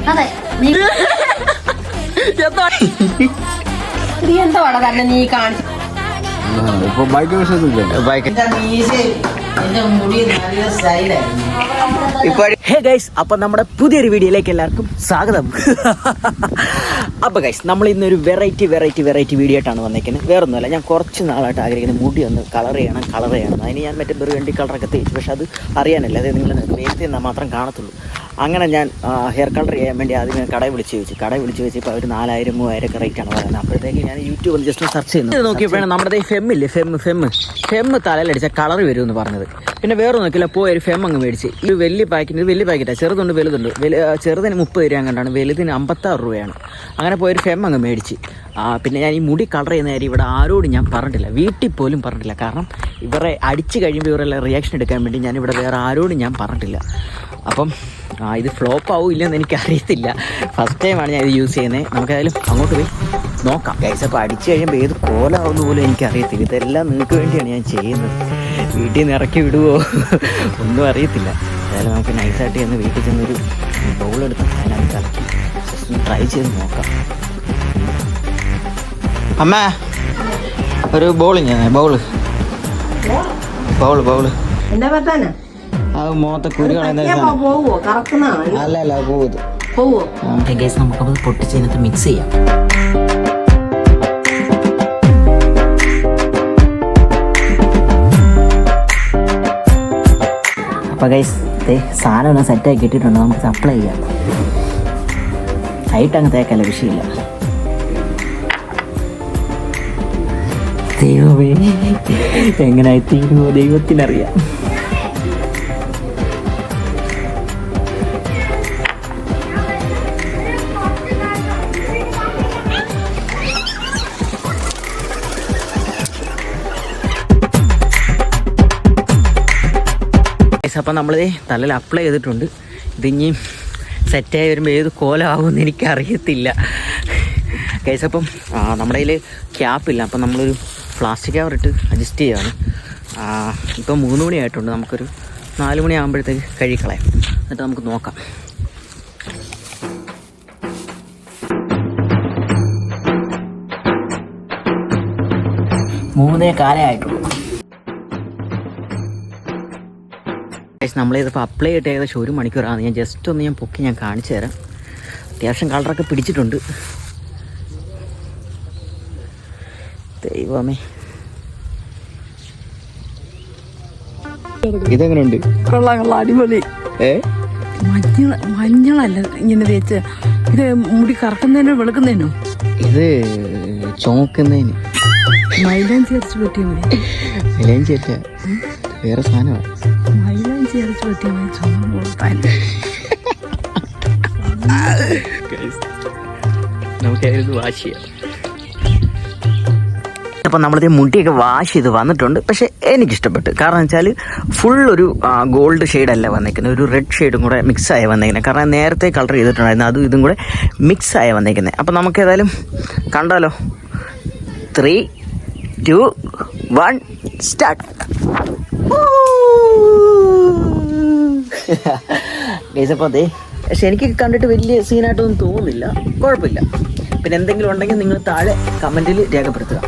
അതെ നീ എന്തോടാ തന്നെ നീ കാണിച്ചു അപ്പൊ നമ്മുടെ പുതിയൊരു വീഡിയോയിലേക്ക് എല്ലാവർക്കും സ്വാഗതം. അപ്പൊ ഗൈസ് നമ്മൾ ഇന്നൊരു വെറൈറ്റി വീഡിയോ ആയിട്ടാണ് വന്നേക്കുന്നത്. വേറൊന്നുമല്ല, ഞാൻ കുറച്ച് നാളായിട്ട് ആഗ്രഹിക്കുന്നത് മുടി ഒന്ന് കളർ ചെയ്യണം. അതിന് ഞാൻ മറ്റേ ബെറുവണ്ടി കളറൊക്കെ തേച്ചു, പക്ഷെ അത് അറിയാനല്ല, അത് നിങ്ങൾ നേരത്തെ എന്നാൽ മാത്രം കാണത്തുള്ളൂ. അങ്ങനെ ഞാൻ ഹെയർ കളർ ചെയ്യാൻ വേണ്ടി ആദ്യം കടയിൽ വിളിച്ച് ചോദിച്ചപ്പോൾ അവർ 4000-3000 ഒക്കെ റേറ്റാണ് പറയുന്നത്. അപ്പോഴത്തേക്ക് ഞാൻ യൂട്യൂബിൽ ജസ്റ്റ് സെർച്ച് ചെയ്യുന്നു. നോക്കിയപ്പോഴാണ് നമ്മുടെ ഫെം തലയിലടിച്ച കളർ വരുമെന്ന് പറഞ്ഞത്. പിന്നെ വേറെ നോക്കില്ല, പോയി ഒരു ഫെം അങ്ങ് മേടിച്ച്. ഇത് വലിയ പാക്കറ്റാണ്, ചെറുതുണ്ട് വലുതുണ്ട്. ചെറുതിന് 30 രൂപ കണ്ടാണ്, വലുതിന് 56 രൂപയാണ്. അങ്ങനെ പോയൊരു ഫെം അങ്ങ് മേടിച്ച്. പിന്നെ ഞാൻ ഈ മുടി കളർ ചെയ്യുന്ന കാര്യം ഇവിടെ ആരോടും ഞാൻ പറഞ്ഞിട്ടില്ല, വീട്ടിൽ പോലും പറഞ്ഞിട്ടില്ല. കാരണം ഇവരെ അടിച്ച് കഴിയുമ്പോൾ ഇവരെല്ലാം റിയാക്ഷൻ എടുക്കാൻ വേണ്ടി ഞാനിവിടെ വേറെ ആരോടും ഞാൻ പറഞ്ഞിട്ടില്ല. അപ്പം ഇത് ഫ്ലോപ്പ് ആവും ഇല്ലെന്ന് എനിക്കറിയത്തില്ല. ഫസ്റ്റ് ടൈമാണ് ഞാൻ ഇത് യൂസ് ചെയ്യുന്നത്. നമുക്കതായാലും അങ്ങോട്ട് പോയി നോക്കാം. ഗൈസ്, അപ്പോൾ അടിച്ച് കഴിയുമ്പോൾ ഏത് കോലമാവുന്ന പോലും എനിക്കറിയത്തില്ല. ഇതെല്ലാം നിങ്ങൾക്ക് വേണ്ടിയാണ് ഞാൻ ചെയ്യുന്നത്. വീട്ടിൽ നിന്ന് ഇറക്കി വിടുവോ ഒന്നും അറിയത്തില്ല. അതായത് നമുക്ക് നൈസായിട്ട് ചെന്ന് വീട്ടിൽ ചെന്നൊരു ബൗളെടുത്ത് അതിനകത്ത് കലക്കി ജസ്റ്റ് ട്രൈ ചെയ്ത് നോക്കാം. അമ്മ ഒരു ബൗള് എന്താ പറ്റാനാ? അത് മുഖത്തെ കുരുകളെ അല്ല പോവോ? നമുക്കത് പൊട്ടിച്ച് ഇതിനകത്ത് മിക്സ് ചെയ്യാം. അപ്പോൾ ഗൈസ് സാധനം ഒന്ന് സെറ്റാക്കി ഇട്ടിട്ടുണ്ട്, നമുക്ക് അപ്ലൈ ചെയ്യാം. ഹൈറ്റ് അങ്ങ് തേക്കല്ല, വിഷയമില്ല. ദൈവമേ, എങ്ങനെയായി തീരുമോ ദൈവത്തിനറിയാം. അപ്പം നമ്മൾ തലയിൽ അപ്ലൈ ചെയ്തിട്ടുണ്ട്. ഇതിഞ്ഞി സെറ്റായി വരുമ്പോൾ ഏത് കോലമാകുമെന്ന് എനിക്കറിയത്തില്ല ഗൈസ്. അപ്പം നമ്മുടെ കയ്യിൽ ക്യാപ്പില്ല, അപ്പം നമ്മളൊരു പ്ലാസ്റ്റിക് കവറിട്ട് അഡ്ജസ്റ്റ് ചെയ്യുകയാണ്. ഇപ്പം 3 മണിയായിട്ടുണ്ട്, നമുക്കൊരു 4 മണിയാകുമ്പോഴത്തേക്ക് കഴുകിക്കളയാം. എന്നിട്ട് നമുക്ക് നോക്കാം. മൂന്നേ കാലമായിട്ടുള്ളൂ. നമ്മളിതിപ്പോൾ അപ്ലൈ ചെയ്തിട്ട് ഏകദേശം 1 മണിക്കൂറാണ്. ഞാൻ ജസ്റ്റ് ഒന്ന് പൊക്കി ഞാൻ കാണിച്ചു തരാം. അത്യാവശ്യം കളറൊക്കെ പിടിച്ചിട്ടുണ്ട്. ദൈവമേ, ഇതെങ്ങനെയുണ്ട്? കൊള്ളാം, അടിപൊളി. മഞ്ഞളല്ല ഇങ്ങനെ തേച്ച്, ഇത് മുടി കറക്കുന്നതിനോ വെളുക്കുന്നതിനോ? ഇത് ചോക്കുന്നതിന്. മൈലാഞ്ചി അരച്ച് പറ്റിയാൽ മതി. മൈലാഞ്ചി അല്ല, വേറെ സാധനമാണ്. മൈലാഞ്ചി അരച്ച് പറ്റിയാൽ മതി ചുമന്ന് കൊടുത്താൽ. നമുക്കായിരുന്നു വാഷ് ചെയ്യാം. അപ്പം നമ്മളിത് മുടിയൊക്കെ വാഷ് ചെയ്ത് വന്നിട്ടുണ്ട്. പക്ഷേ എനിക്കിഷ്ടപ്പെട്ടു. കാരണം വെച്ചാൽ ഫുൾ ഒരു ഗോൾഡ് ഷെയ്ഡല്ല വന്നേക്കുന്നത്, ഒരു റെഡ് ഷെയ്ഡും കൂടെ മിക്സായി വന്നേക്കുന്നത്. കാരണം നേരത്തെ കളർ ചെയ്തിട്ടുണ്ടായിരുന്നു, അതും ഇതും കൂടെ മിക്സായി വന്നേക്കുന്നത്. അപ്പം നമുക്ക് ഏതായാലും കണ്ടാലോ. 3, 2, 1 സ്റ്റാർട്ട്. ഗൈസപ്പോൾ അതെ, പക്ഷെ എനിക്ക് കണ്ടിട്ട് വലിയ സീനായിട്ടൊന്നും തോന്നുന്നില്ല. കുഴപ്പമില്ല. പിന്നെ എന്തെങ്കിലും ഉണ്ടെങ്കിൽ നിങ്ങൾ താഴെ കമൻറ്റിൽ രേഖപ്പെടുത്തുക.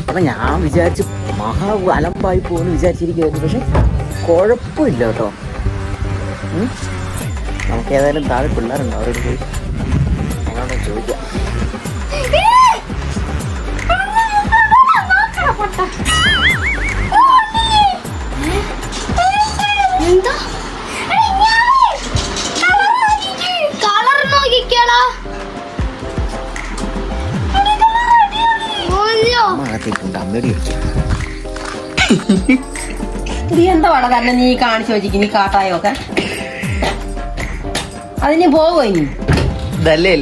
അപ്പം ഞാൻ വിചാരിച്ച് മഹാ അലമ്പായി പോകുമെന്ന് വിചാരിച്ചിരിക്കുമായിരുന്നു, പക്ഷെ കുഴപ്പമില്ല കേട്ടോ. നമുക്ക് ഏതായാലും താഴെ പിള്ളേരുണ്ട്, അവരോട് പോയി ഞങ്ങളോട് ചോദിക്കാം. എന്തോടാ തന്നെ നീ കാണിച്ചു വെച്ചിക്ക്, നീ കാട്ടായൊക്കെ അതിന് പോവോ? ഇനി ഇതല്ലേ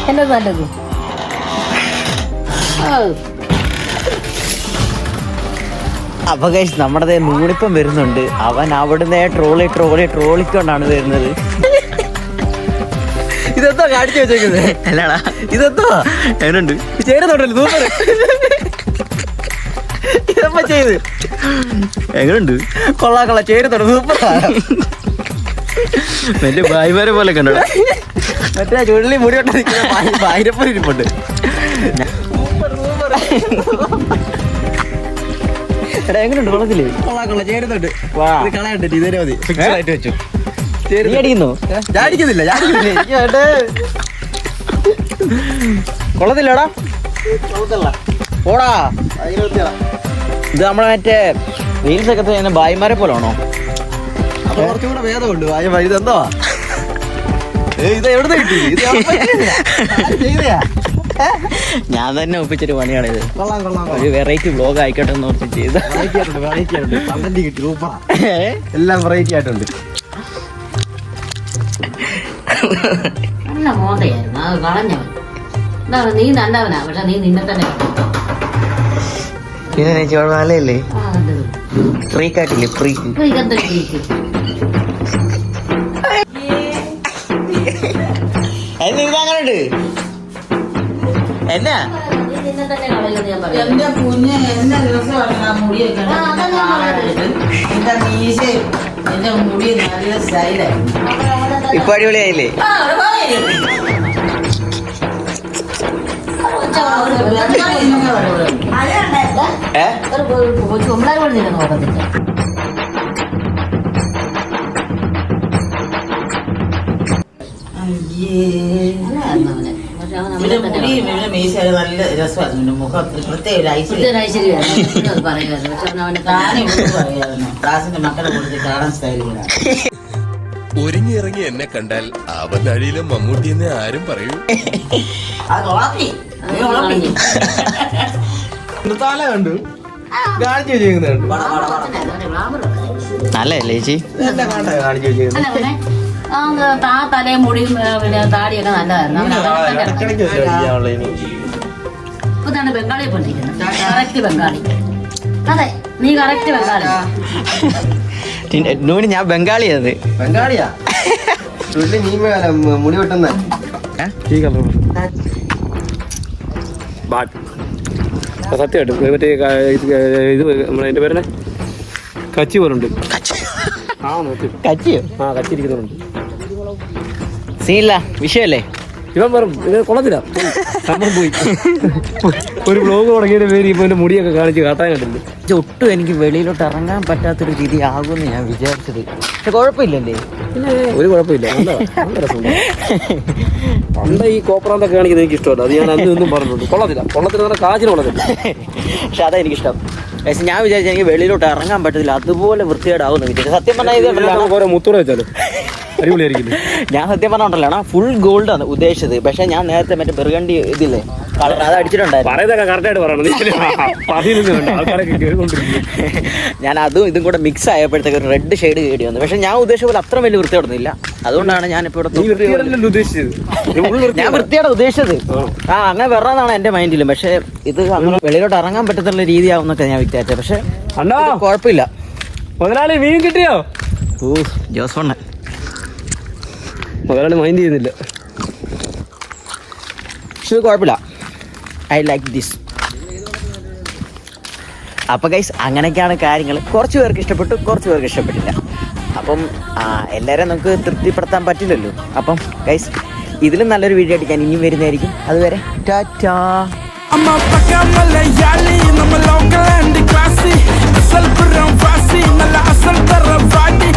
എന്റെ നല്ലത്. അപ്പൊ ഗൈസ്, നമ്മുടെ നൂണിപ്പം വരുന്നുണ്ട്. അവൻ അവിടുന്ന് ട്രോളിക്കൊണ്ടാണ് വരുന്നത്. ഇതെന്തോ കാണിച്ചു വെച്ചേക്കുന്നത്? അല്ലാടാ, ഇതെന്തോ എങ്ങനെയുണ്ട്? ചേരുന്നുണ്ടല്ലോ, സൂപ്പർ. ഇതപ്പോ ചെയ്ത് എങ്ങനെയുണ്ട്? കൊള്ളാം, ചേരുന്നുണ്ട്, സൂപ്പർ. മറ്റേ ഭായിമാരെ പോലെ കണ്ടോ മറ്റേ ചുഴലി മുടി കൊണ്ട് ഭാര്യപ്പോ ഇരിപ്പുണ്ട്. എങ്ങനെയുണ്ട് കുളത്തില്? ചേരുന്നുണ്ട് വാ. കളയണ്ട ഇതേ മതി ഫിക്സ് ആയിട്ട് വെച്ചു. നീ അടിക്കുന്നോ? ജാടിക്കുന്നില്ല കൊള്ളത്തില്ലടാ ഓടാ. ഇത് നമ്മളെ മറ്റേ റീൽസ് ഒക്കെ ചെയ്യുന്ന ഭായിമാരെ പോലെ ആണോ? അപ്പൊ കുറച്ചുകൂടെ ഭേദമുണ്ട്. ഇതെന്തോ ഇത് എവിടെ കിട്ടി? ഇത് ചെയ്തയാ? ഞാൻ തന്നെ ഒപ്പിച്ചൊരു പണിയാണിത്. കൊള്ളാം കൊള്ളാം ഒരു വെറൈറ്റി വ്ലോഗ് ആയിക്കോട്ടെ എന്ന് ഓർത്ത് ചെയ്ത. വെറൈറ്റി ആയിട്ടുണ്ട് കണ്ടന്റ് കിട്ടി സൂപ്പറാ. എല്ലാം വെറൈറ്റി ആയിട്ടുണ്ട്. നല്ല മോന്തയായിരുന്നു അത് കളഞ്ഞവൻ. എന്താ നീ നല്ലവനാ, പക്ഷെ നീ നിന്നെ തന്നെ പിന്നെ ചോളല്ലേ ഫ്രീക്ക് ആയിട്ടില്ലേ? ഫ്രീക്ക് അങ്ങനെയുണ്ട് എന്നാ നിന്നെ തന്നെ കളയുമെന്ന് ഞാൻ പറയാം. എന്റെ കുഞ്ഞ് എന്നെ ദിവസമാണ് ആ മുടിയൊക്കെ എന്റെ മീശയും എന്റെ മുടി നല്ല സ്റ്റൈലായിരുന്നു. ഇപ്പൊ അടിപൊളിയായില്ലേ? ചുമലാർ പറഞ്ഞില്ല നോക്കത്തില്ല. ഇവന്റെ മുടി ഇവന്റെ മീശ നല്ല രസമായിരുന്നു. മുഖം പ്രത്യേക ഒരു ഐശ്വര്യം. പറയുമായിരുന്നു, പക്ഷെ അവന് താനെ ഇവിടെ പറയായിരുന്നു ക്ലാസിന്റെ മക്കളെ കൊടുത്ത് കാണാൻ സ്റ്റൈലില്ല. ഒരുങ്ങിയിറങ്ങി എന്നെ കണ്ടാൽ അവനടിയിലും മമ്മൂട്ടിയെന്ന് ആരും പറയൂ. അത് ഉളപ്പി തല കണ്ടു കാണിച്ചു വെച്ചിരിക്കുന്നുണ്ട്. നല്ലല്ലേ ചേച്ചി? എല്ലാം കണ്ട കാണിച്ചു വെച്ചിരിക്കുന്നത്. ആ തലയും മുടിയും പിന്നെ താടിയൊക്കെ നല്ലതായിരുന്നു. ഇടയ്ക്കിടയ്ക്ക് വെച്ചാൽ ഇപ്പൊ തന്നെ ബംഗാളി പെട്ടിരിക്കുന്നത്. കറക്റ്റ് ബംഗാളി. അതെ, നീ കറക്റ്റ് ബംഗാളി. നൂന് ഞാൻ ബംഗാളിയത്. ബംഗാളിയാ നീ മുടി വെട്ടുന്ന സത്യമായിട്ടും മറ്റേ ഇത് നമ്മളതിന്റെ പേരെ കച്ചി പോലുണ്ട്. കച്ചിയോ? ആ കച്ചിരിക്കുന്നുണ്ട്. സീനില്ല, വിഷയല്ലേ? ഇവൻ വെറും ഇത് കൊള്ളത്തില്ല, സംഭവം പോയി. ഒരു വ്ലോഗ് തുടങ്ങിയതിന്റെ പേര് ഇപ്പൊ എന്റെ മുടിയൊക്കെ കാണിച്ച് കാട്ടാൻ കണ്ടില്ല. ഒട്ടും എനിക്ക് വെളിയിലോട്ട് ഇറങ്ങാൻ പറ്റാത്തൊരു രീതി ആകുമെന്ന് ഞാൻ വിചാരിച്ചത്. പക്ഷെ കുഴപ്പമില്ലല്ലേ? പിന്നെ ഒരു കുഴപ്പമില്ല, നല്ല രസമുണ്ട്. പണ്ട് ഈ കോപ്പറാന്തൊക്കെ കാണിക്കുന്നത് എനിക്ക് ഇഷ്ടമല്ല. അത് ഞാൻ അന്ന് ഒന്നും പറഞ്ഞിട്ടുണ്ട്. കൊള്ളത്തില്ല പറഞ്ഞ കാച്ചിന് കൊള്ളത്തില്ല. പക്ഷെ അതാ എനിക്കിഷ്ടം. പക്ഷെ ഞാൻ വിചാരിച്ചു എനിക്ക് വെളിയിലോട്ട് ഇറങ്ങാൻ പറ്റത്തില്ല, അതുപോലെ വൃത്തികേടാവുമെന്ന് വിചാരിച്ചു. സത്യം പറഞ്ഞാൽ ഓരോ മുത്തൂടെ വെച്ചാലോ അടിപൊളിയായിരിക്കില്ല. ഞാൻ സത്യം പറഞ്ഞോണ്ടല്ലോ ഫുൾ ഗോൾഡ് ആണ് ഉദ്ദേശിച്ചത്. പക്ഷെ ഞാൻ നേരത്തെ മറ്റേ ബെർഗണ്ടി ഇതില്ലേ കളർ അത് അടിച്ചിട്ടുണ്ടായിരുന്നു. പറയുന്നതൊക്കെ കറക്റ്റായിട്ട് പറയണം. ഞാൻ അതും ഇതും കൂടെ മിക്സ് ആയപ്പോഴത്തേക്ക് ഒരു റെഡ് ഷെയ്ഡ് കേടി വന്നു. പക്ഷെ ഞാൻ ഉദ്ദേശിച്ച പോലെ അത്ര വലിയ വൃത്തിയോടൊന്നുമില്ല. അതുകൊണ്ടാണ് ഞാൻ ഇപ്പോൾ ഉദ്ദേശിച്ചത്. ഞാൻ വൃത്തിയോടെ ഉദ്ദേശിച്ചത്. അങ്ങനെ വരാന്നാണ് എന്റെ മൈൻഡിലും. പക്ഷെ ഇത് അങ്ങനെ വെളിയിലോട്ട് ഇറങ്ങാൻ പറ്റത്തുള്ള രീതിയാവുന്നൊക്കെ ഞാൻ വിചാരിച്ചത്. പക്ഷെ കുഴപ്പമില്ല. മുതലാളി മീൻ കിട്ടിയോ? ഓ ജോസഫണ്ണ മുതലാളി മൈൻഡ് ചെയ്യുന്നില്ല. പക്ഷെ കുഴപ്പമില്ല. I like this. അപ്പോൾ ഗൈസ് അങ്ങനെയൊക്കെയാണ് കാര്യങ്ങൾ. കുറച്ച് പേർക്ക് ഇഷ്ടപ്പെട്ടു, കുറച്ച് പേർക്ക് ഇഷ്ടപ്പെട്ടില്ല. അപ്പം എല്ലാവരും നമുക്ക് തൃപ്തിപ്പെടുത്താൻ പറ്റില്ലല്ലോ. അപ്പം ഗൈസ് ഇതിലും നല്ലൊരു വീഡിയോ ആയിട്ട് ഞാൻ ഇനിയും വരുന്നതായിരിക്കും. അതുവരെ Tata. I'm a fucking Malayali, I'm a local and classy. Asal Puram Vasi, Nala Asal Taravadi.